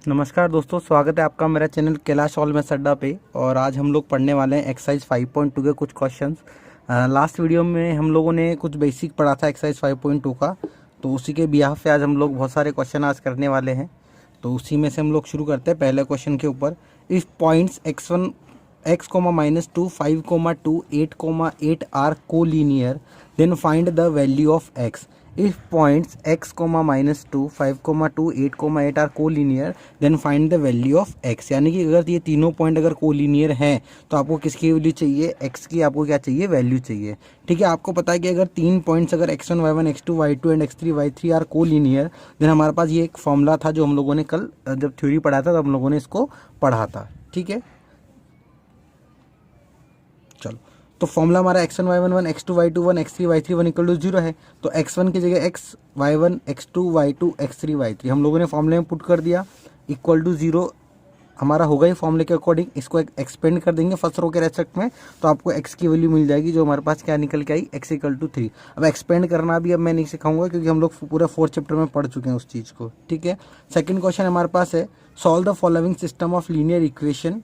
नमस्कार दोस्तों, स्वागत है आपका मेरा चैनल कैलाश ऑल मैथ्स अड्डा पे। और आज हम लोग पढ़ने वाले हैं एक्सरसाइज 5.2 के कुछ क्वेश्चंस। लास्ट वीडियो में हम लोगों ने कुछ बेसिक पढ़ा था एक्सरसाइज 5.2 का, तो उसी के बिहाफ पे आज हम लोग बहुत सारे क्वेश्चन आज करने वाले हैं। तो उसी में से हम लोग शुरू करते हैं पहले क्वेश्चन के ऊपर। If points x1 x,-2 5,2 8,8 are collinear then find the value of x। If points x,-2 5,2 8,8 are collinear then find the value of x। यानी कि अगर ये तीनों पॉइंट अगर कोलिनियर हैं तो आपको किसकी वैल्यू चाहिए? x की आपको क्या चाहिए? वैल्यू चाहिए। ठीक है, आपको पता है कि अगर तीन पॉइंट्स अगर x1 y1 x2 y2 and x3 y3 are collinear then हमारे पास ये एक फॉर्मूला था जो हम लोगों ने कल जब थ्योरी पढ़ा था तब हम लोगों ने इसको पढ़ा था। ठीक है, चलो तो फॉर्मूला हमारा x1 y1 1 x2 y2 1 x3 y3 1 equal to 0 है। तो x1 की जगह x y1 x2 y2 x3 y3 हम लोगों ने फॉर्मूले में पुट कर दिया, इक्वल टू 0 हमारा होगा ही फॉर्मूले के अकॉर्डिंग। इसको एक्सपेंड कर देंगे फर्स्ट रो के रेस्पेक्ट में, तो आपको x की वैल्यू मिल जाएगी जो हमारे पास क्या निकल के आई, x इक्वल टू 3। अब एक्सपेंड करना भी अब मैं नहीं सिखाऊंगा क्योंकि हम लोग पूरा 4th चैप्टर में पढ़ चुके हैं उस चीज़ को। ठीक है, सेकेंड क्वेश्चन हमारे पास है solve the following system of linear equation.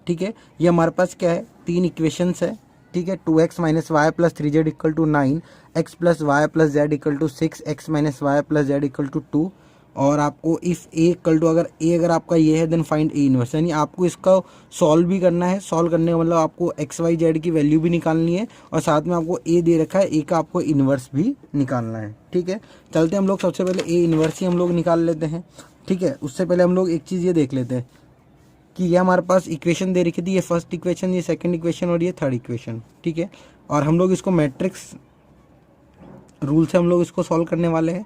ठीक है, ये हमारे पास क्या है, तीन इक्वेशंस है। ठीक है, 2x - y + 3z equal to 9, x + y + z equal to 6, x - y + z equal to 2। और आपको इफ़ a इक्वल टू अगर आपका ये है देन फाइंड a इनवर्स। यानी आपको इसका सॉल्व भी करना है। सॉल्व करने का मतलब आपको x y z की वैल्यू भी निकालनी है और साथ में आपको a दे रखा है, a का आपको इन्वर्स भी निकालना है। ठीक है, चलते हम लोग सबसे पहले a इन्वर्स ही हम लोग निकाल लेते हैं। ठीक है, उससे पहले हम लोग एक चीज़ ये देख लेते हैं कि ये हमारे पास इक्वेशन दे रखी थी, ये फर्स्ट इक्वेशन, ये सेकंड इक्वेशन और ये थर्ड इक्वेशन। ठीक है, और हम लोग इसको मैट्रिक्स रूल से हम लोग इसको सॉल्व करने वाले हैं।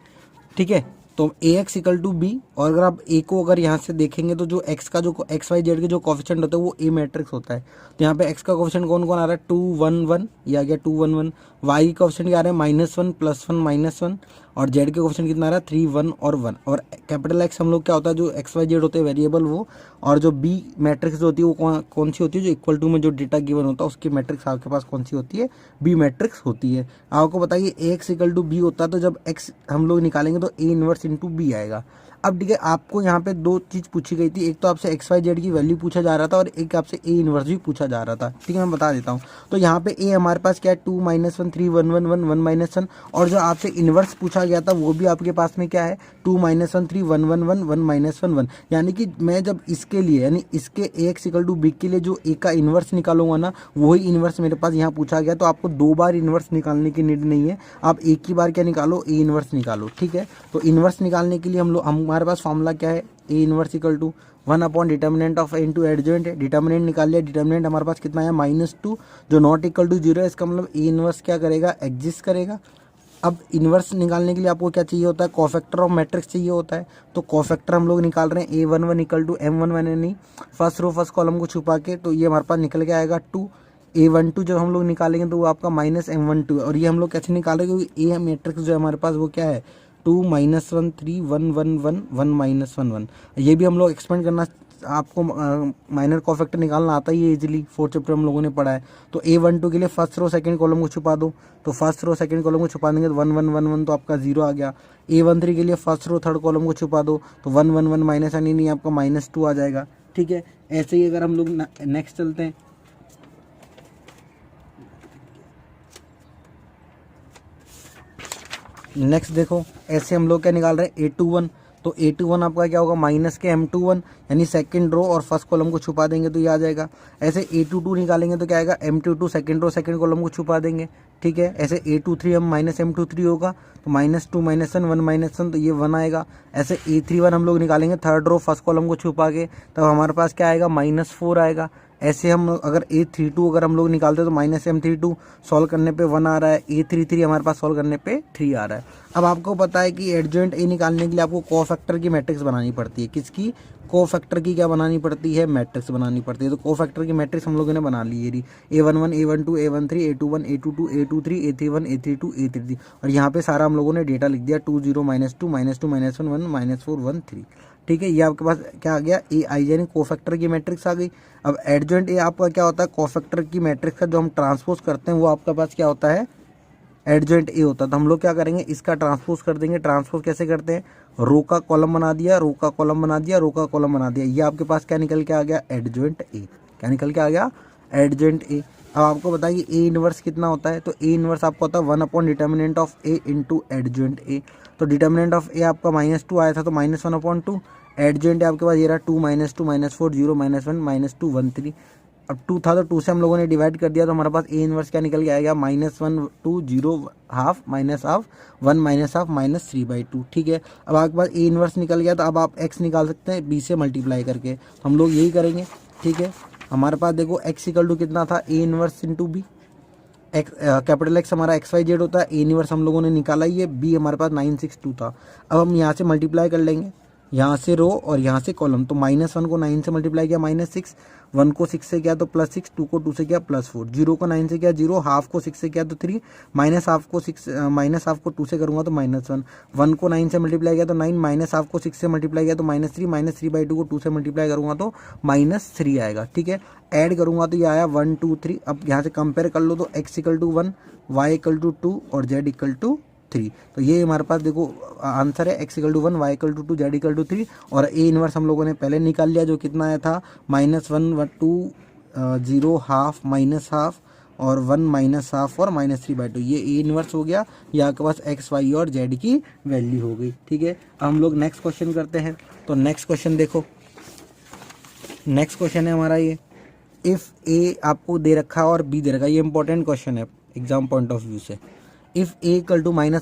ठीक है, तो ax इक्वल टू बी, और अगर आप a को अगर यहाँ से देखेंगे तो जो x का जो x y z के जो कोफिशिएंट होता है वो a मैट्रिक्स होता है। तो यहाँ पे x का कोफिशिएंट कौन कौन आ रहा है? 2 1 1, ये आ गया 2 1 1। y का कोफिशिएंट क्या आ रहा है? -1 +1 -1। और z के कोफिशिएंट कितना आ रहा है? 3 1 और 1। और कैपिटल x हम लोग क्या होता है, जो x y z होते हैं वेरिएबल वो, और जो b मैट्रिक्स जो होती है वो कौन सी होती है? जो इक्वल टू में जो डेटा गिवन होता है उसकी मैट्रिक्स आपके पास कौन सी होती है? b मैट्रिक्स होती है। आपको बताइए ax इक्वल टू b होता है तो जब x हम लोग निकालेंगे तो a इनवर्स इंटू b आएगा। अब ठीक है, आपको यहाँ पे दो चीज़ पूछी गई थी, एक तो आपसे एक्स वाई जेड की वैल्यू पूछा जा रहा था और एक आपसे ए इनवर्स भी पूछा जा रहा था। ठीक है, मैं बता देता हूँ। तो यहाँ पे ए हमारे पास क्या है? 2 - 1 3 1 1 1 1 -1। और जो आपसे इनवर्स पूछा गया था वो भी आपके पास में क्या है? 2 - 1 3 1 1 1 1 -1 1। यानी कि मैं जब इसके लिए यानी इसके ए एक्स इक्वल टू बी के लिए जो ए का इनवर्स निकालूंगा ना, वही इनवर्स मेरे पास यहाँ पूछा गया। तो आपको दो बार इनवर्स निकालने की नीड नहीं है, आप एक ही बार क्या निकालो? ए इनवर्स निकालो। ठीक है, तो इनवर्स निकालने के लिए हमारे पास फॉर्मूला क्या है? A inverse equal to 1 determinant of A into adjoint है। डिटर्मिनेंट निकाल लिया, डिटर्मिनेंट हमारे पास कितना है? -2, जो नॉट इक्वल टू 0 है। इसका मतलब ए इनवर्स क्या करेगा? एग्जिस्ट करेगा। अब इनवर्स निकालने के लिए आपको क्या चाहिए होता है? कोफैक्टर ऑफ मैट्रिक्स चाहिए होता है। तो कोफैक्टर हम लोग निकाल रहे हैं A11 इक्वल टू M11 यानी फर्स्ट रो फर्स्ट कॉलम को छुपा के, तो ये हमारे पास निकल के आएगा 2। A12 जब हम लोग निकालेंगे तो वो आपका -M12 है। और ये हम लोग कैसे निकाल रहे हैं? क्योंकि ए मैट्रिक्स जो है हमारे पास वो क्या है? 2 - 1 3 1 1 1 1 -1 1। ये भी हम लोग एक्सपेंड करना, आपको माइनर कोफैक्टर निकालना आता ही है इजीली, 4th चैप्टर हम लोगों ने पढ़ा है। तो A12 के लिए फर्स्ट रो सेकंड कॉलम को छुपा दो, तो फर्स्ट रो सेकंड कॉलम को छुपा देंगे तो 1 1 1 1 तो आपका 0 आ गया। A13 के लिए फर्स्ट रो थर्ड कॉलम को छुपा दो तो 1 1 1 माइनस यानी नहीं आपका -2 आ जाएगा। ठीक है, ऐसे ही अगर हम लोग नेक्स्ट चलते हैं, नेक्स्ट देखो ऐसे हम लोग क्या निकाल रहे हैं? A21। तो A21 आपका क्या होगा? माइनस के M21 यानी सेकंड रो और फर्स्ट कॉलम को छुपा देंगे तो ये आ जाएगा। ऐसे A22 निकालेंगे तो क्या आएगा? M22 second row second column को छुपा देंगे। ठीक है, ऐसे A23 हम -M23 होगा तो -2 -1 1 -1 तो ये 1 आएगा। ऐसे A31 हम लोग निकालेंगे थर्ड रो फर्स्ट कॉलम को छुपा के, तब हमारे पास क्या आएगा? -4 आएगा। ऐसे हम अगर A32 अगर हम लोग निकालते हैं तो -M32 सॉल्व करने पे 1 आ रहा है। A33 हमारे पास सॉल्व करने पे 3 आ रहा है। अब आपको पता है कि एडजॉइंट ए निकालने के लिए आपको कोफैक्टर की मैट्रिक्स बनानी पड़ती है। किसकी? कोफैक्टर की क्या बनानी पड़ती है? मैट्रिक्स बनानी पड़ती है। तो कोफैक्टर की मैट्रिक्स हम लोगों ने बना ली है, A11 A12 A13 A21 A22 A23 A31 A32 A33। और यहाँ पे सारा हम लोगों ने डेटा लिख दिया 2 0 -2 -2 -1 1 -4 1 3। ठीक है, ये आपके पास क्या आ गया? ए आई यानी कोफैक्टर की मैट्रिक्स आ गई। अब एडजॉइंट ए आपका क्या होता है? कोफैक्टर की मैट्रिक्स का जो हम ट्रांसपोज करते हैं वो आपके पास क्या होता है? एडजॉइंट ए होता, तो हम लोग क्या करेंगे, इसका ट्रांसपोज कर देंगे। ट्रांसपोज कैसे करते हैं, रो का कॉलम बना दिया, रो का कॉलम बना दिया, रो का कॉलम बना दिया, ये आपके पास क्या निकल के आ गया, एडजॉइंट ए। क्या निकल के आ गया, एडजॉइंट ए। अब आपको बताइए ए इनवर्स कितना होता है, तो ए इनवर्स आपको होता है 1 upon determinant of A into adjoint A. तो डिटर्मिनेंट ऑफ ए आपका -2 आया था, तो -1/2। एडजॉइंट आपके पास ये रहा 2 -2 -4 0 -1 -2 1 3। अब 2 था तो 2 से हम लोगों ने डिवाइड कर दिया, तो हमारे पास ए इनवर्स क्या निकल के आएगा, -1 2 0 half minus half 1 minus half -3/2। ठीक है, अब आपके पास ए इनवर्स निकल गया, तो अब आप एक्स निकाल सकते हैं बी से मल्टीप्लाई करके, तो हम लोग यही करेंगे। ठीक है, हमारे पास देखो एक्स इक्वल टू कितना था, A inverse into B. Capital X हमारा XYZ होता है, ए इनवर्स हम लोगों ने निकाला ही है, बी हमारे पास 962 था। अब हम यहाँ से मल्टीप्लाई कर लेंगे, यहाँ से रो और यहाँ से कॉलम, तो -1 को 9 से मल्टीप्लाई किया -6, 1 को 6 से किया तो +6, 2 को 2 से किया +4, 0 को 9 से किया 0, हाफ को 6 से किया तो 3, माइनस हाफ को 2 से करूँगा तो -1, 1 को 9 से मल्टीप्लाई किया तो 9, माइनस हाफ को 6 से मल्टीप्लाई किया तो -3, -3/2 को 2 से मल्टीप्लाई करूँगा तो -3 आएगा। ठीक है, ऐड करूँगा तो ये आया 1 2 3। अब यहाँ से कंपेयर कर लो, तो x = 1, y = 2 और z = 3। तो ये हमारे पास देखो आंसर है, x = 1, y = 2, z = 3। और ए इनवर्स हम लोगों ने पहले निकाल लिया, जो कितना आया था -1 2 0 हाफ माइनस हाफ और 1 माइनस हाफ और -3/2। ये ए इनवर्स हो गया, ये आपके पास x y और z की वैल्यू हो गई। ठीक है, अब हम लोग नेक्स्ट क्वेश्चन करते हैं। तो नेक्स्ट क्वेश्चन देखो, नेक्स्ट क्वेश्चन है हमारा ये, इफ़ ए आपको दे रखा है और बी दे रखा है, ये इंपॉर्टेंट क्वेश्चन है एग्जाम पॉइंट ऑफ व्यू से। इफ a = -1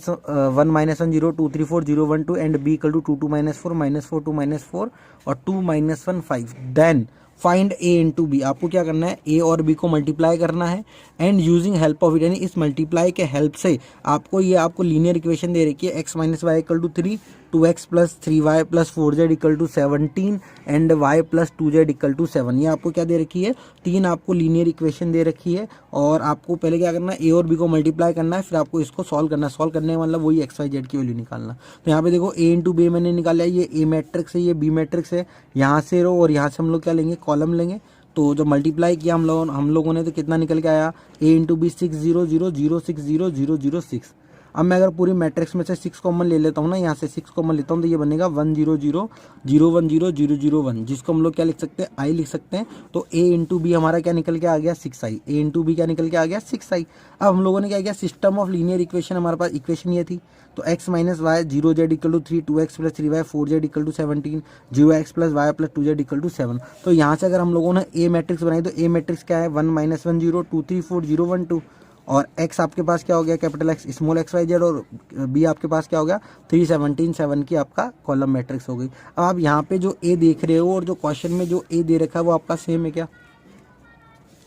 -1 0 2 3 4 0 1 2 एंड b = 2 2 -4 -4 2 -4 और 2 -1 5, then find a into B. आपको क्या करना है, a और b को मल्टीप्लाई करना है and using help of it, यानी इस मल्टीप्लाई के हेल्प से आपको ये आपको लीनियर इक्वेशन दे रखी है, x - y = 3, 2x + 3y + 4z = 17 and y + 2z = 7। ये आपको क्या दे रखी है, 3 आपको लीनियर इक्वेशन दे रखी है, और आपको पहले क्या करना है, a और b को मल्टीप्लाई करना है, फिर आपको इसको सॉल्व करना है। सॉल्व करने का मतलब वही XYZ की वैल्यू निकालना। तो यहाँ पे देखो a इंटू b मैंने निकाला है, ये a मैट्रिक्स है, ये b मैट्रिक्स है, यहाँ से रो और यहाँ से हम लोग क्या लेंगे, कॉलम लेंगे। तो जब मल्टीप्लाई किया हम लोगों ने, तो कितना निकल के आया, a इंटू बी 6 0 0 0 6 0 0 0 6। अब मैं अगर पूरी मैट्रिक्स में से 6 कॉमन ले लेता हूँ ना, यहाँ से 6 कॉमन लेता हूँ, तो ये बनेगा 1 0 0 0 1 0 0 0 1, जिसको हम लोग क्या लिख सकते हैं, आई लिख सकते हैं। तो a इंटू बी हमारा क्या निकल के आ गया, 6i। a इंटू बी क्या निकल के आ गया, 6i। अब हम लोगों ने क्या किया, सिस्टम ऑफ लीनियर इक्वेशन, हमारे पास इक्वेशन ये थी, तो x - y 0z = 3, 2x + 3y 4z = 17, 0x + y + 2z = 7। तो यहाँ से अगर हम लोगों ने a मैट्रिक्स बनाई, तो a मैट्रिक्स क्या है, 1 - 1 0 2 3 4 0 1 2, और x आपके पास क्या हो गया, कैपिटल X स्मॉल XYZ, और b आपके पास क्या हो गया, 3 17 7 की आपका कॉलम मैट्रिक्स हो गई। अब आप यहाँ पे जो a देख रहे हो और जो क्वेश्चन में जो a दे रखा है वो आपका सेम है क्या,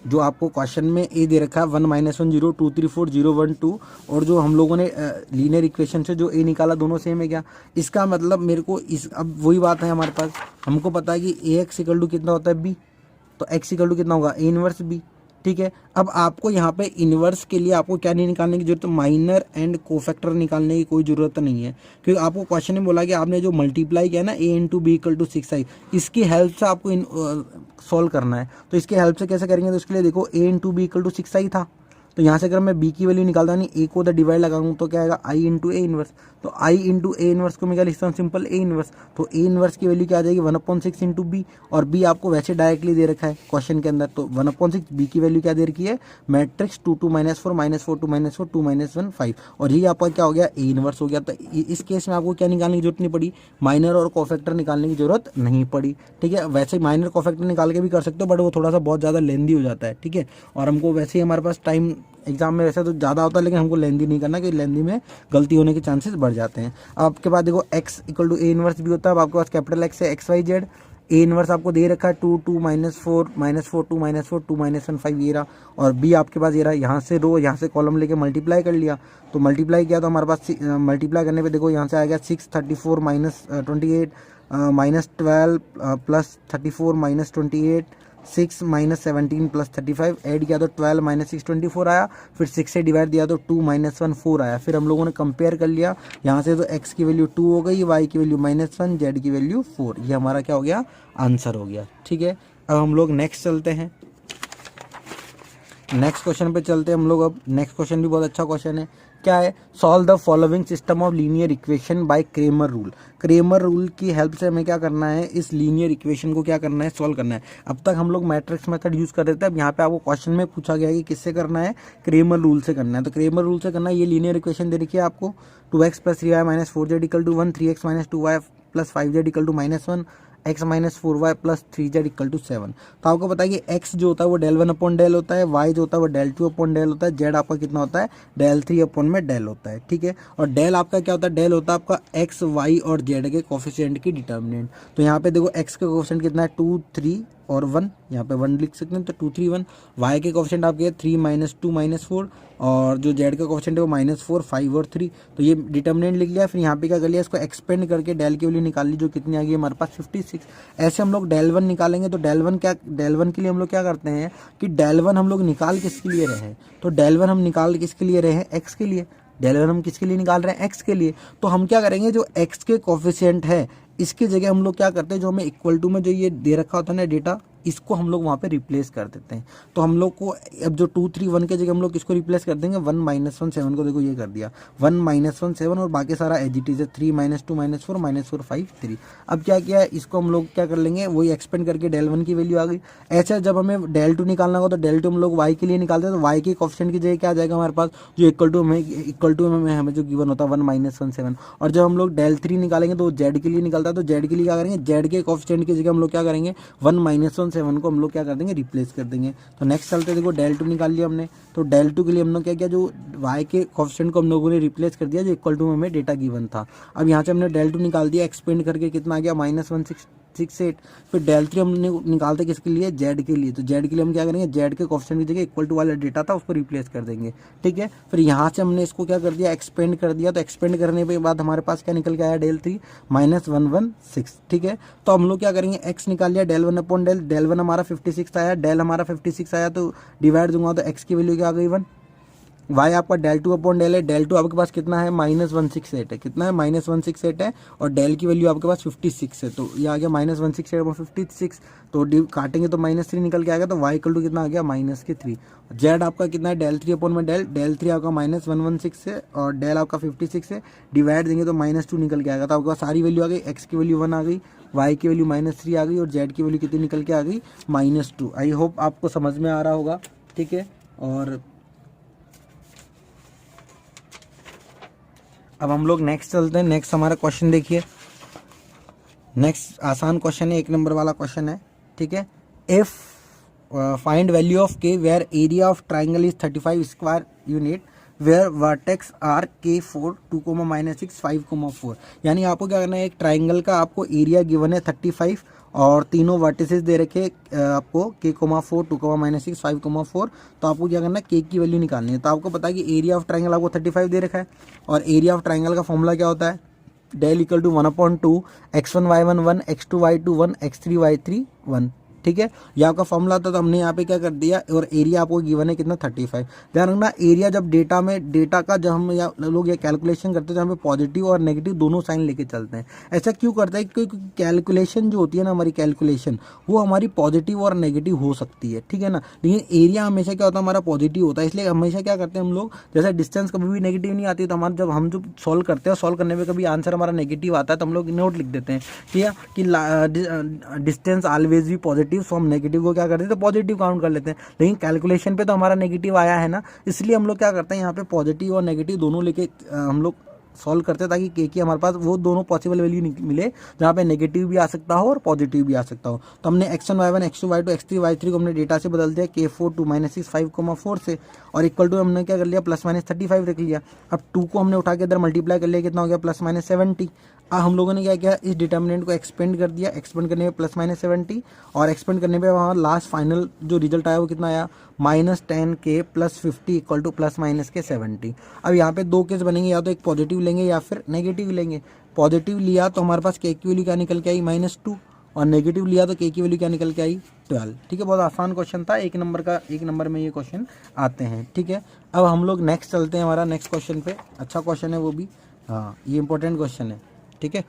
जो आपको क्वेश्चन में a दे रखा है 1 - 1 0 2 3 4 0 1 2, और जो हम लोगों ने लीनियर इक्वेशन से जो a निकाला, दोनों सेम है क्या। इसका मतलब मेरे को अब वही बात है, हमारे पास हमको पता है कि ax = कितना होता है b, तो x = कितना होगा, a इनवर्स b। ठीक है, अब आपको यहाँ पे इन्वर्स के लिए आपको क्या नहीं निकालने की जरूरत, माइनर एंड कोफैक्टर निकालने की कोई ज़रूरत नहीं है, क्योंकि आपको क्वेश्चन में बोला कि आपने जो मल्टीप्लाई किया ना, a इंटू बी = 6i, इसकी हेल्प से आपको सॉल्व करना है। तो इसके हेल्प से कैसे करेंगे, तो उसके लिए देखो a इंटू बी = 6i था, तो यहाँ से अगर मैं b की वैल्यू निकालता नहीं, a को उधर डिवाइड लगाऊंगा तो क्या आएगा, i इंटू ए इनवर्स। तो i इंटू ए इनवर्स को मैं क्या लिखता हूँ, सिंपल a इनवर्स। तो a इनवर्स की वैल्यू क्या आ जाएगी, 1/6 इंटू बी, और b आपको वैसे डायरेक्टली दे रखा है क्वेश्चन के अंदर, तो 1/6, b की वैल्यू क्या दे रखी है, मैट्रिक्स 2 2 -4 -4 2 -4 2 -1 5, और ये आपका क्या हो गया, a इनवर्स हो गया। तो इस केस में आपको क्या निकालने की जरूरत नहीं पड़ी, माइनर और कोफैक्टर निकालने की जरूरत नहीं पड़ी। ठीक है, वैसे माइनर कोफैक्टर निकाल के भी कर सकते हो, बट वो थोड़ा सा बहुत ज़्यादा लेंदी हो जाता है। ठीक है, और हमको वैसे ही हमारे पास टाइम एग्जाम में वैसे तो ज़्यादा होता है, लेकिन हमको लेंदी नहीं करना, क्योंकि लेंदी में गलती होने के चांसेस बढ़ जाते हैं। अब आपके पास देखो x = a इनवर्स भी होता है। अब आपके पास कैपिटल X है, XYZ, a इनवर्स आपको दे रखा है 2 2 -4 -4 2 -4 2 -1 5, ये रहा, और b आपके पास ये रहा। यहाँ से रो, यहाँ से कॉलम लेके मल्टीप्लाई कर लिया, तो मल्टीप्लाई किया तो हमारे पास मल्टीप्लाई करने पे देखो यहाँ से आ गया 6 34 -28 -12 + 34 -28 6 - 17 + 35, ऐड किया तो 12 - 6 24 आया, फिर 6 से डिवाइड दिया तो 2 - 1 4 आया। फिर हम लोगों ने कंपेयर कर लिया, यहाँ से तो x की वैल्यू 2 हो गई, y की वैल्यू -1, z की वैल्यू 4, ये हमारा क्या हो गया, आंसर हो गया। ठीक है, अब हम लोग नेक्स्ट चलते हैं, नेक्स्ट क्वेश्चन पे चलते हैं हम लोग। अब नेक्स्ट क्वेश्चन भी बहुत अच्छा क्वेश्चन है, क्या है, solve the following system of linear equation by Cramer rule. Cramer rule की हेल्प से हमें क्या करना है, इस लीनियर इक्वेशन को क्या करना है, सॉल्व करना है। अब तक हम लोग मैट्रिक्स मेथड यूज कर रहे थे, अब यहाँ पे आपको क्वेश्चन में पूछा गया है कि किससे करना है, क्रेमर रूल से करना है। तो क्रेमर रूल से करना है, ये लीनियर इक्वेशन दे रखी है आपको, 2x + 3y - 4z = 1, 3x - 2y + 5z = -1, x - 4y + 3z = 7। तो आपको पता है कि x जो होता है वो del1/del होता है, y जो होता है वो del2/del होता है, z आपका कितना होता है, del3/del होता है, ठीक है। और del आपका क्या होता है, del होता है आपका x, y और z के कोफिशिएंट की डिटर्मिनेंट। तो यहाँ पे देखो x का कोफिशिएंट कितना है, 2, 3 और 1, यहाँ पे 1 लिख सकते हैं, तो 2, 3, 1। y के कोफिशिएंट आपके 3 - 2 - 4, और जो z का कोफिशिएंट है वो -4, 5 और 3। तो ये डिटर्मिनेंट लिख लिया, फिर यहाँ पे क्या कर लिया, इसको एक्सपेंड करके डेल की वैल्यू निकाल ली, जो कितनी आ गई हमारे पास 56। ऐसे हम लोग del1 निकालेंगे, तो del1 के लिए हम लोग क्या करते हैं कि del1 हम लोग निकाल किसके लिए रहे हैं, तो del1 हम निकाल किसके लिए रहे हैं, x के लिए। del1 हम किसके लिए निकाल रहे हैं, x के लिए। तो हम क्या करेंगे, जो x के कोफिशिएंट है इसकी जगह हम लोग क्या करते हैं, जो हमें इक्वल टू में जो ये दे रखा होता है ना डेटा, इसको हम लोग वहाँ पे रिप्लेस कर देते हैं। तो हम लोग को अब जो 2, 3, 1 के जगह हम लोग किसको रिप्लेस कर देंगे, 1 - 1 7 को, देखो ये कर दिया 1 - 1 7, और बाकी सारा एज इट इज है, 3 - 2 - 4 -4 5 3। अब क्या किया है, इसको हम लोग क्या कर लेंगे, वही एक्सपेंड करके del1 की वैल्यू आ गई। ऐसा जब हमें del2 निकालना होगा, तो del2 हम लोग y के लिए निकालते हैं, तो y के कोफिशिएंट की जगह क्या आ जाएगा हमारे पास, जो इक्वल टू में हमें जो गिवन होता है 1 - 1 7। और जब हम लोग del3 निकालेंगे तो z के लिए निकलता है, तो z के लिए क्या करेंगे, z के कोफिशिएंट की जगह हम लोग क्या करेंगे, 1 - 1 7 को हम लोग क्या कर देंगे, रिप्लेस कर देंगे। तो नेक्स्ट चलते देखो, del2 निकाल लिया हमने, तो del2 के लिए हम लोग क्या किया, जो y के कोफिशिएंट को हम लोगों ने रिप्लेस कर दिया, जो इक्वल टू में हमें डेटा गिवन था। अब यहाँ से हमने del2 निकाल दिया, एक्सपेंड करके कितना आ गया, -168। फिर del3 हमने निकालते किसके लिए, z के लिए। तो z के लिए हम क्या करेंगे, z के कोफिशिएंट की जगह इक्वल टू वाला डेटा था उसको रिप्लेस कर देंगे, ठीक है। फिर यहाँ से हमने इसको क्या कर दिया, एक्सपेंड कर दिया। तो एक्सपेंड करने के बाद हमारे पास क्या निकल के आया, del3 -116, ठीक है। तो हम लोग क्या करेंगे, x निकाल लिया, del1/del, del1 हमारा 56 आया, del हमारा 56 आया, तो डिवाइड दूंगा तो x की वैल्यू क्या आ गई 1। y आपका del2/del है, del2 आपके पास कितना है, -168 है, कितना है, -168 है, और del की वैल्यू आपके पास 56 है, तो ये आ गया -168 और 56। तो काटेंगे तो -3 निकल के आ गया, तो y इक्वल टू कितना आ गया, -3। z आपका कितना है, del3/del, del3 आपका -116 है, और del आपका 56 है, डिवाइड देंगे तो -2 निकल के आएगा। तो आपके पास सारी वैल्यू आ गई, x की वैल्यू 1 आ गई, y की वैल्यू -3 आ गई, और z की वैल्यू कितनी निकल के आ गई, -2। आई होप आपको समझ में आ रहा होगा, ठीक है। और अब हम लोग नेक्स्ट चलते हैं। नेक्स्ट हमारा क्वेश्चन देखिए, नेक्स्ट आसान क्वेश्चन है, 1 नंबर वाला क्वेश्चन है, ठीक है। If find value of k where area of triangle is 35 square unit, where vertex are k4 2, -6 5, 4। यानी आपको क्या करना है, एक ट्राइंगल का आपको एरिया गिवन है 35, और तीनों वर्टिसेस दे रखे आपको k4 2, -6 5, 4। तो आपको क्या करना है, k की वैल्यू निकालनी है। तो आपको पता है कि एरिया ऑफ ट्राइंगल आपको 35 दे रखा है, और एरिया ऑफ ट्राइंगल का फॉर्मूला क्या होता है, del = 1/2 x1 y1 1 x2 y2 1 x3 y3 1, ठीक है। ये आपका फॉर्मूला था, तो हमने यहाँ पे क्या कर दिया, और एरिया आपको गिवन है कितना 35। ध्यान रखना, एरिया जब डेटा का जब हम लोग ये कैलकुलेशन करते हैं, तो हमें पॉजिटिव और नेगेटिव दोनों साइन लेके चलते हैं। ऐसा क्यों करते हैं, क्योंकि कैलकुलेशन जो होती है ना, हमारी कैलकुलेशन वो हमारी पॉजिटिव और नेगेटिव हो सकती है, ठीक है ना। लेकिन एरिया हमेशा क्या होता है, हमारा पॉजिटिव होता है। इसलिए हमेशा क्या करते हैं हम लोग, जैसे डिस्टेंस कभी भी नेगेटिव नहीं आती, तो हमारा जब हम जो सॉल्व करते हैं, सॉल्व करने में कभी आंसर हमारा नेगेटिव आता है, तो हम लोग नोट लिख देते हैं, ठीक है, कि डिस्टेंस ऑलवेज भी पॉजिटिव, सो हम नेगेटिव को क्या करते हैं, तो पॉजिटिव काउंट कर लेते हैं। लेकिन कैलकुलेशन पे तो हमारा नेगेटिव आया है ना, इसलिए हम लोग क्या करते हैं, यहाँ पे पॉजिटिव और नेगेटिव दोनों लेके हम लोग सॉल्व करते हैं, ताकि के की हमारे पास वो दोनों पॉसिबल वैल्यू मिले, जहाँ पे नेगेटिव भी आ सकता हो और पॉजिटिव भी आ सकता हो। तो हमने x1 y1 x2 y2 x3 y3 को हमने डेटा से बदल दिया k4 2 -6 5, 4 से, और इक्वल टू हमने क्या कर लिया, +-35 रख लिया। अब 2 को हमने उठा के इधर मल्टीप्लाई कर लिया, कितना हो गया, +-70। अब हम लोगों ने क्या किया, इस डिटर्मिनेंट को एक्सपेंड कर दिया, एक्सपेंड करने में +-70, और एक्सपेंड करने पे वहाँ लास्ट फाइनल जो रिजल्ट आया वो कितना आया, -10k + 50 = +-70। अब यहाँ पे दो केस बनेंगे, या तो एक पॉजिटिव लेंगे या फिर नेगेटिव लेंगे। पॉजिटिव लिया तो हमारे पास k की वैल्यू क्या निकल के आई, -2, और नेगेटिव लिया तो k की वैल्यू क्या निकल के आई, 12, ठीक है। बहुत आसान क्वेश्चन था, 1 नंबर में ये क्वेश्चन आते हैं, ठीक है। अब हम लोग नेक्स्ट चलते हैं, हमारा नेक्स्ट क्वेश्चन पे। अच्छा क्वेश्चन है वो भी, हाँ ये इंपॉर्टेंट क्वेश्चन है, ठीक है।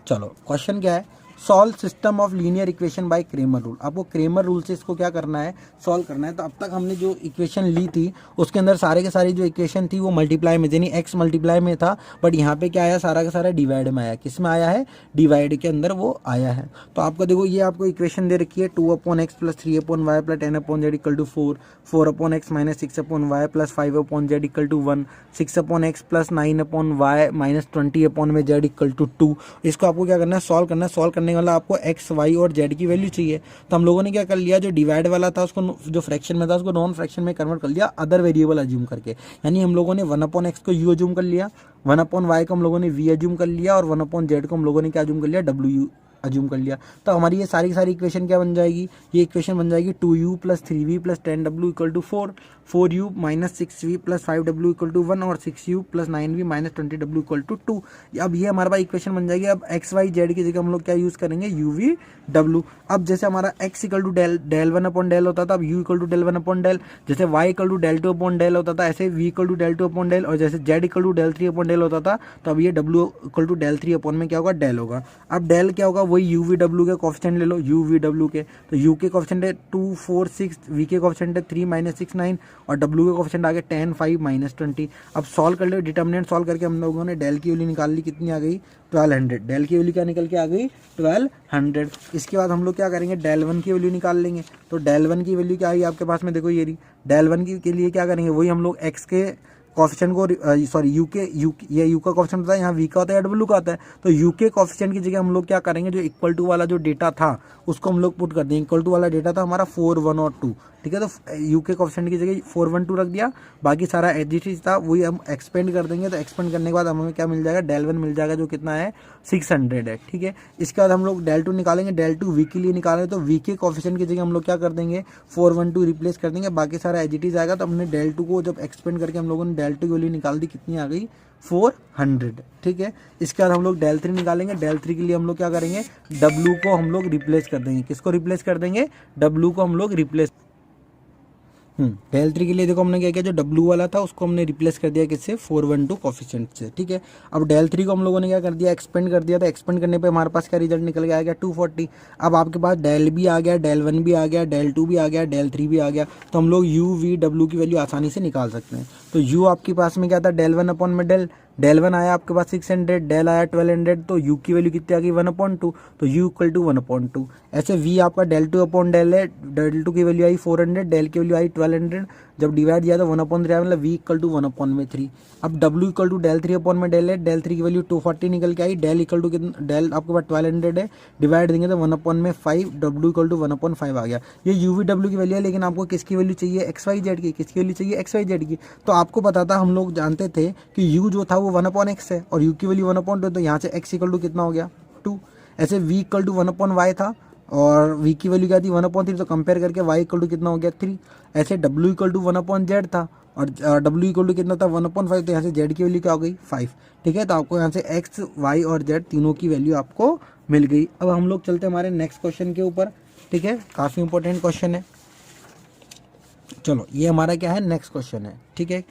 चलो क्वेश्चन क्या है, solve system of linear equation by Cramer rule. आपको क्रेमर रूल से इसको क्या करना है, सॉल्व करना है। तो अब तक हमने जो इक्वेशन ली थी उसके अंदर सारे के सारी जो इक्वेशन थी वो मल्टीप्लाई में, यानी एक्स मल्टीप्लाई में था, बट यहाँ पे क्या आया, सारा का सारा डिवाइड में आया। किस में आया है, डिवाइड के अंदर वो आया है। तो आपका देखो ये आपको इक्वेशन दे रखी है 2/x plus 3/y plus 10/z equal to 4, 4/x minus 6/y plus 5/z equal to 1, 6/x plus 9/y minus 20/z equal to 2। इसको आपको क्या करना है, सॉल्व करना है। सॉल्व करने वाला आपको x, y और z की वैल्यू चाहिए। तो हम लोगों ने क्या कर लिया, जो डिवाइड वाला था उसको, जो फ्रैक्शन में था उसको नॉन फ्रैक्शन में कन्वर्ट कर लिया अदर वेरिएबल अज्यूम करके। यानी हम लोगों ने 1/x को u अज्यूम कर लिया, 1/y को हम लोगों ने v अज्यूम कर लिया और 1/z को हम लोगों ने क्या अज्यूम कर लिया, w अज्यूम कर लिया। तो हमारी ये सारी की सारी इक्वेशन क्या बन जाएगी, ये इक्वेशन बन जाएगी 2u plus 3v plus 10w equal to 4, 4u minus 6v plus 5w equal to 1 और 6u plus 9v minus 20w equal to 2। अब ये हमारे पास इक्वेशन बन जाएगी। अब एक्स वाई जेड की जगह हम लोग क्या यूज़ करेंगे, u v w। अब जैसे हमारा x equal to del 1 upon del होता था, अब u equal to del 1 upon del. जैसे y equal to del 2 upon del होता था, ऐसे v equal to del 2 upon del. और जैसे z equal to del 3 upon del होता था, तो अब ये w equal to del 3 upon में क्या होगा, डेल होगा। अब डेल क्या होगा, वही u v w के कोएफिशिएंट ले लो, u v w के। तो u के कोएफिशिएंट है 2 4 6, v के कोएफिशिएंट है 3 माइनस 6 9 और w के कोएफिशिएंट आ गया 10 5 माइनस 20। अब सॉल्व कर लो, डिटर्मिनेंट सॉल्व करके हम लोगों ने डेल की वैल्यू निकाल ली, कितनी आ गई, 1200। डेल की वैल्यू क्या निकल के आ गई, 1200। इसके बाद हम लोग क्या करेंगे, डेल 1 की वैल्यू निकाल लेंगे। तो डेल 1 की वैल्यू क्या आई आपके पास में, देखो ये रही। डेल 1 के लिए क्या करेंगे, वही हम लोग x के कोएफिशिएंट को, सॉरी ये u का कोएफिशिएंट होता है, यहाँ v का होता है या w का होता है। तो u के कोएफिशिएंट की जगह हम लोग क्या करेंगे, जो इक्वल टू वाला जो डेटा था उसको हम लोग पुट कर देंगे। इक्वल टू वाला डेटा था हमारा 4 1 और 2, ठीक है। तो u के कोएफिशिएंट की जगह 4 1 2 रख दिया, बाकी सारा एज इट इज था वही हम एक्सपेंड कर देंगे। तो एक्सपेंड करने के बाद हमें क्या मिल जाएगा, डेल 1 मिल जाएगा, जो कितना है 600 है, ठीक है। इसके बाद हम लोग डेल 2 निकालेंगे, डेल 2 v के लिए निकालेंगे। तो v के कोएफिशिएंट की जगह हम लोग क्या कर देंगे, 4 1 2 रिप्लेस कर देंगे, बाकी सारा एज इट इज आएगा। तो हमने डेल 2 को जब एक्सपेंड करके हम लोगों ने डेल 2 की वैल्यू निकाल दी, कितनी आ गई, 400, ठीक है। इसके बाद हम लोग डेल 3 निकालेंगे। डेल 3 के लिए हम लोग क्या करेंगे, w को हम लोग रिप्लेस कर देंगे। किसको रिप्लेस कर देंगे, w को हम लोग रिप्लेस। डेल 3 के लिए देखो हमने क्या किया, जो w वाला था उसको हमने रिप्लेस कर दिया किससे, 412 कोफिशिएंट से, ठीक है। अब डेल 3 को हम लोगों ने क्या कर दिया, एक्सपेंड कर दिया। तो एक्सपेंड करने पे हमारे पास क्या रिजल्ट निकल के आ गया, 240। अब आपके पास डेल भी आ गया, डेल 1 भी आ गया, डेल 2 भी आ गया, डेल 3 भी आ गया। तो हम लोग u v w की वैल्यू आसानी से निकाल सकते हैं। तो u आपके पास में क्या था, डेल 1 अपॉन में डेल 1 आया आपके पास 600, डेल आया 1200। तो u की वैल्यू कितनी आ गई, 1/2। तो u इक्वल टू 1/2। ऐसे v आपका डेल 2 अपॉन डेल है, डेल 2 की वैल्यू आई 400, डेल की वैल्यू आई 1200। जब डिवाइड दिया तो 1/3 मतलब v इक्वल टू 1/3। अब w equal to del 3 upon में डेल है, डेल 3 की वैल्यू 240 निकल के आई। डेल इक्वल टू कितना, डेल आपके पास 1200 है, डिवाइड देंगे तो 1/5, w इक्वल टू 1/5 आ गया। ये u v w की वैल्यू है, लेकिन आपको किसकी वैल्यू चाहिए, x y z की। किसकी वैल्यू चाहिए, x y z की। तो आपको पता था, हम लोग जानते थे कि u जो था वो 1/x है और u की वैल्यू 1/2। तो यहाँ से x इक्वल टू कितना हो गया, 2। ऐसे v इक्वल टू 1/y था और v की वैल्यू क्या थी, 1/3। तो कंपेयर करके y इक्वल टू कितना हो गया, 3। ऐसे w इक्वल टू 1/z था और w इक्वल टू कितना था, 1/5। तो यहाँ से z की वैल्यू क्या हो गई, 5, ठीक है। तो आपको यहाँ से x y और z तीनों की वैल्यू आपको मिल गई। अब हम लोग चलते हमारे नेक्स्ट क्वेश्चन के ऊपर, ठीक है। काफ़ी इंपॉर्टेंट क्वेश्चन है। चलो ये हमारा क्या है, नेक्स्ट क्वेश्चन है, ठीक है।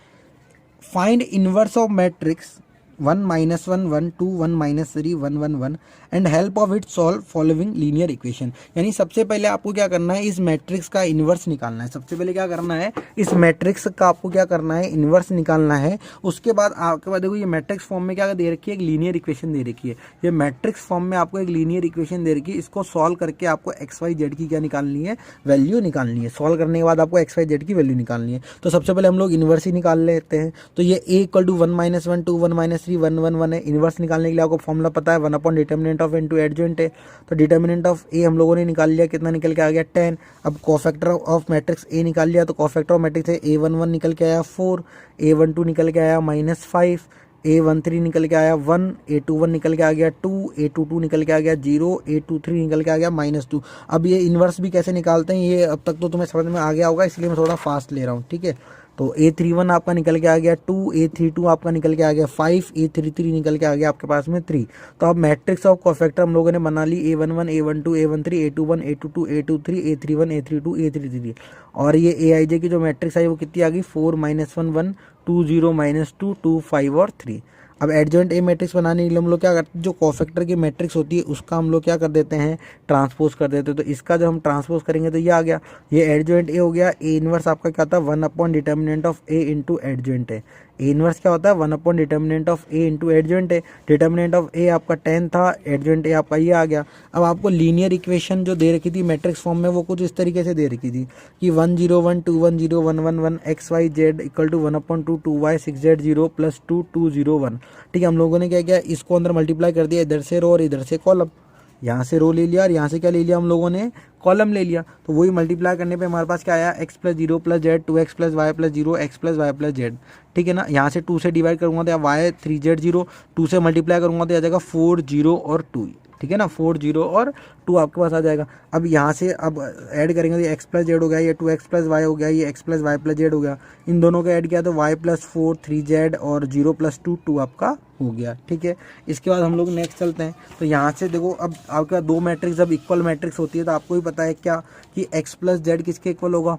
Find inverse of matrix 1 -1 1 2 1 -3 1 1 1 and help of it solve following linear equation. यानी सबसे पहले आपको क्या करना है, इस मैट्रिक्स का इन्वर्स निकालना है। सबसे पहले क्या करना है, इस मैट्रिक्स का आपको क्या करना है, इन्वर्स निकालना है। उसके बाद आपके पास देखो ये मैट्रिक्स फॉर्म में क्या दे रखी है, एक लीनियर इक्वेशन दे रखी है। ये मैट्रिक्स फॉर्म में आपको एक लीनियर इक्वेशन दे रखी है। इसको सॉल्व करके आपको एक्स वाई जेड की क्या निकालनी है, वैल्यू निकालनी है। सॉल्व करने के बाद आपको एक्स वाई जेड की वैल्यू निकालनी है। तो सबसे पहले हम लोग इन्वर्स ही निकाल लेते हैं। तो ये a इक्वल टू 1 -1 2 1 -3 1 1 1 है। इन्वर्स निकालने के लिए आपको फॉर्मूला पता है, 1 डिटर्मिनेंट ऑफ इनटू एडजॉइंट है। तो डिटर्मिनेंट ऑफ a हम लोगों ने निकाल लिया, कितना निकल के आ गया, 10। अब कोफैक्टर ऑफ मैट्रिक्स a निकाल लिया, तो कोफैक्टर ऑफ मैट्रिक्स है a11 निकल के आया 4, a12 निकल के आया -5, a13 निकल के आया 1, a21 निकल के आ गया 2, a22 निकल के आ गया 0, a23 निकल के आ गया -2। अब ये इन्वर्स भी कैसे निकालते हैं, ये अब तक तो तुम्हें समझ में आ गया होगा, इसलिए मैं थोड़ा फास्ट ले रहा हूँ, ठीक है। तो a31 आपका निकल के आ गया 2, a32 आपका निकल के आ गया 5, a33 निकल के आ गया आपके पास में 3। तो अब मैट्रिक्स ऑफ कोफैक्टर हम लोगों ने बना ली, a11 a12 a13 a21 a22 a23 a31 a32 a33। और ये aij की जो मैट्रिक्स आई वो कितनी आ गई, 4 -1 1 2 0 -2 2 5 और 3। अब एडजॉइंट ए मैट्रिक्स बनाने के लिए हम लोग क्या करते हैं, जो कोफैक्टर की मैट्रिक्स होती है उसका हम लोग क्या कर देते हैं, ट्रांसपोज कर देते हैं। तो इसका जब हम ट्रांसपोज करेंगे तो ये आ गया, ये एडजॉइंट ए हो गया। ए इनवर्स आपका क्या था, 1/डिटर्मिनेंट ऑफ ए इंटू एडजॉइंट है। ए इनवर्स क्या होता है, 1/डिटर्मिनेंट ऑफ ए इंटू एडजॉइंट है। डिटर्मिनेंट ऑफ ए आपका 10 था, एडजॉइंट ए आपका ये आ गया। अब आपको लीनियर इक्वेशन जो दे रखी थी मैट्रिक्स फॉर्म में वो कुछ इस तरीके से दे रखी थी कि 1 0 1 2 1 0 1 1 1 x y z equal to 1/2 2y 6z 0 plus 2 2 0 1। ठीक है, हम लोगों ने क्या किया, इसको अंदर मल्टीप्लाई कर दिया, इधर से रो और इधर से कॉलम। यहाँ से रो ले लिया और यहाँ से क्या ले लिया हम लोगों ने, कॉलम ले लिया। तो वही मल्टीप्लाई करने पे हमारे पास क्या आया, x plus 0 plus z 2x plus y plus 0 x plus y plus z. ठीक है ना, यहाँ से 2 से डिवाइड करूँगा तो y 3z 0, 2 से मल्टीप्लाई करूँगा तो आ जाएगा 4 0 और 2। ठीक है ना, 4 0 और 2 आपके पास आ जाएगा। अब यहाँ से अब ऐड करेंगे तो ये x प्लस जेड हो गया, ये 2x प्लस वाई हो गया, ये x plus y plus z हो गया। इन दोनों का ऐड किया तो y प्लस 4 3z और 0 प्लस 2 2 आपका हो गया। ठीक है, इसके बाद हम लोग नेक्स्ट चलते हैं। तो यहाँ से देखो, अब आपका दो मैट्रिक्स जब इक्वल मैट्रिक्स होती है तो आपको भी पता है क्या कि x प्लस जेड किसके इक्वल होगा,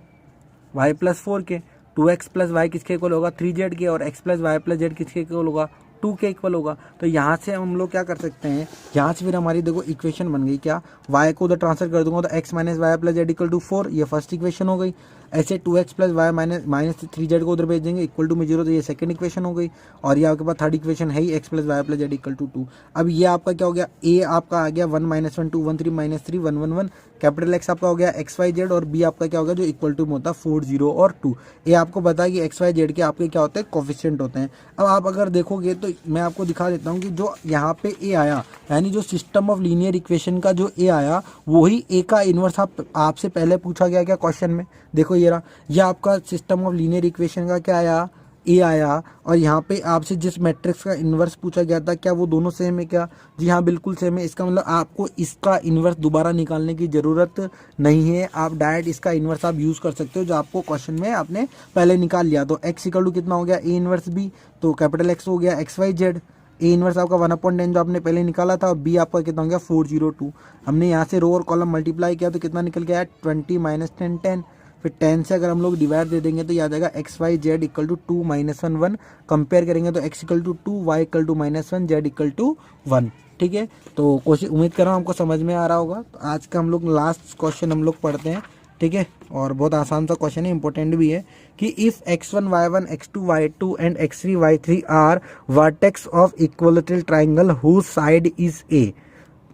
y प्लस 4 के। 2x प्लस वाई किसके इक्वल होगा, 3z के। और x plus y plus z किसके इक्वल होगा, 2 के इक्वल होगा। तो यहाँ से हम लोग क्या कर सकते हैं, यहाँ से फिर हमारी देखो इक्वेशन बन गई क्या, y को उधर ट्रांसफर कर दूंगा तो x minus y plus z equal to 4, ये फर्स्ट इक्वेशन हो गई। ऐसे 2x plus Y minus 3z को उधर भेज देंगे इक्वल टू में 0, तो ये सेकंड इक्वेशन हो गई। और ये आपके पास थर्ड इक्वेशन है ही, x plus y plus z equal to 2। अब ये आपका क्या हो गया, a आपका आ गया 1 -1 2 1 3 -3 1 1 1। कैपिटल X आपका हो गया एक्स वाई जेड, और B आपका क्या हो गया जो इक्वल टू में होता है 4 0 और 2। ये आपको पता है कि एक्स वाई जेड के आपके क्या होते हैं, कोफिशिएंट होते हैं। अब आप अगर देखोगे तो मैं आपको दिखा देता हूँ कि जो यहाँ पे A आया, यानी जो सिस्टम ऑफ लीनियर इक्वेशन का जो A आया वही A का इन्वर्स आपसे पहले पूछा गया क्या क्वेश्चन में। देखो ये रहा, यह आपका सिस्टम ऑफ लीनियर इक्वेशन का क्या आया, ए आया। और यहाँ पे आपसे जिस मैट्रिक्स का इन्वर्स पूछा गया था क्या वो दोनों सेम है क्या, जी हाँ बिल्कुल सेम है। इसका मतलब आपको इसका इन्वर्स दोबारा निकालने की ज़रूरत नहीं है, आप डायरेक्ट इसका इन्वर्स आप यूज़ कर सकते हो जो आपको क्वेश्चन में आपने पहले निकाल लिया। तो x इक्वल टू कितना हो गया, ए इन्वर्स बी, तो कैपिटल X हो गया x y Z. A inverse आपका 1/10 जो आपने पहले निकाला था, और बी आपका कितना हो गया 4 0 2। हमने यहाँ से रो और कॉलम मल्टीप्लाई किया तो कितना निकल गया 20 - 10 10। फिर 10 से अगर हम लोग डिवाइड दे देंगे तो याद आएगा x y z equal to 2 - 1 1। Compare करेंगे तो x equal to 2, y equal to -1, z equal to 1। ठीक है, तो कोशिश उम्मीद कर रहा हूँ आपको समझ में आ रहा होगा। तो आज का हम लोग लास्ट क्वेश्चन हम लोग पढ़ते हैं। ठीक है, और बहुत आसान सा क्वेश्चन है, इंपॉर्टेंट भी है कि if x1 y1 x2 y2 and x3 y3 are vertex of equilateral triangle whose side is a,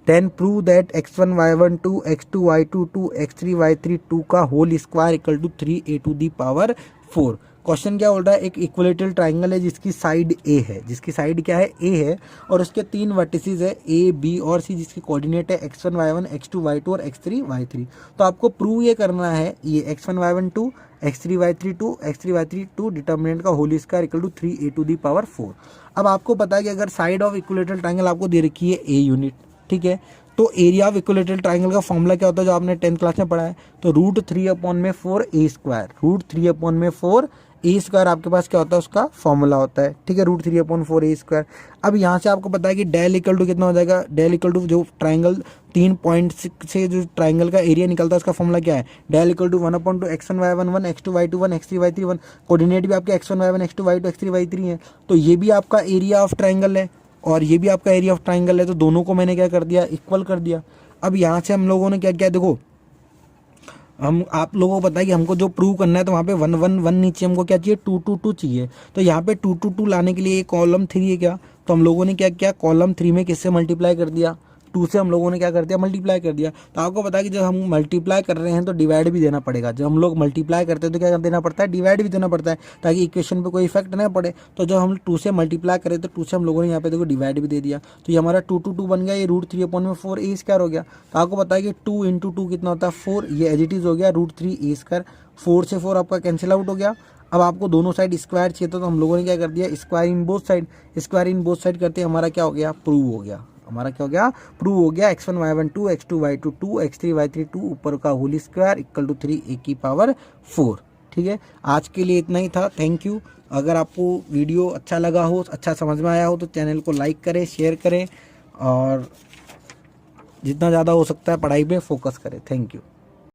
then prove that x1 y1 2 x2 y2 2 x3 y3 2 का whole square equal to 3a to the power 4। Question क्या बोल रहा है, एक equilateral triangle है जिसकी side a है, जिसकी साइड क्या है a है, और उसके 3 वर्टिसेस है a b और c, जिसके कोऑर्डिनेट है x1 y1 x2 y2 और x3 y3। तो आपको प्रूव ये करना है, ये x1 y1 2 x3 y3 2 x3 y3 2 determinant का whole square equal to 3a to the power 4। अब आपको पता है कि अगर साइड ऑफ इक्विलैटरल ट्राइंगल आपको दे रखी है a यूनिट, ठीक है, तो एरिया ऑफ इक्विलैटरल ट्राइंगल का फॉर्मूला क्या होता है जो आपने 10th क्लास में पढ़ा है, तो √3/4 a स्क्वायर, √3/4 a स्क्वायर आपके पास क्या होता है, उसका फॉर्मूला होता है। ठीक है, √3/4 a स्क्वायर। अब यहाँ से आपको पता है कि डेल इक्वल टू कितना हो जाएगा, डेल इक्वल टू जो ट्राइंगल 3 पॉइंट से जो ट्राइंगल का एरिया निकलता है उसका फॉर्मूला क्या है, del equal to 1/2 x1 y1 1 x2 y2 1 x3 y3 1। Coordinate भी आपके x1 y1 x2 y2 x3 y3 है, तो ये भी आपका एरिया ऑफ ट्राइंगल है और ये भी आपका एरिया ऑफ ट्राइंगल है, तो दोनों को मैंने क्या कर दिया, इक्वल कर दिया। अब यहाँ से हम लोगों ने क्या किया, देखो हम आप लोगों को पता है कि हमको जो प्रूव करना है तो वहाँ पे 1 1 1 नीचे हमको क्या चाहिए 2 2 2 चाहिए। तो यहाँ पे 2 2 2 लाने के लिए ये कॉलम 3 है क्या, तो हम लोगों ने क्या किया, कॉलम 3 में किससे मल्टीप्लाई कर दिया, 2 से हम लोगों ने क्या कर दिया, मल्टीप्लाई कर दिया। तो आपको पता है कि जब हम मल्टीप्लाई कर रहे हैं तो डिवाइड भी देना पड़ेगा, जब हम लोग मल्टीप्लाई करते हैं तो क्या देना पड़ता है, डिवाइड भी देना पड़ता है, ताकि इक्वेशन पे कोई इफेक्ट ना पड़े। तो जब हम 2 से मल्टीप्लाई करें तो 2 से हम लोगों ने यहाँ पे देखो डिवाइड भी दे दिया, तो ये हमारा 2 2 2 बन गया, ये √3/4 a स्क्वायर हो गया। तो आपको पता है कि 2 × 2 कितना होता है 4, ये एज इट इज हो गया √3 a स्क्वायर। 4 से 4 आपका कैंसिल आउट हो गया। अब आपको दोनों साइड स्क्वायर चाहिए था, तो हम लोगों ने क्या कर दिया, square in both side, square in both side करते हमारा क्या हो गया, प्रूव हो गया, हमारा क्या हो गया, प्रूव हो गया। x1 y1 2 x2 y2 2 x3 y3 2 ऊपर का whole square equal to 3a की पावर 4। ठीक है, आज के लिए इतना ही था, थैंक यू। अगर आपको वीडियो अच्छा लगा हो, अच्छा समझ में आया हो तो चैनल को लाइक करें, शेयर करें और जितना ज़्यादा हो सकता है पढ़ाई पे फोकस करें। Thank you.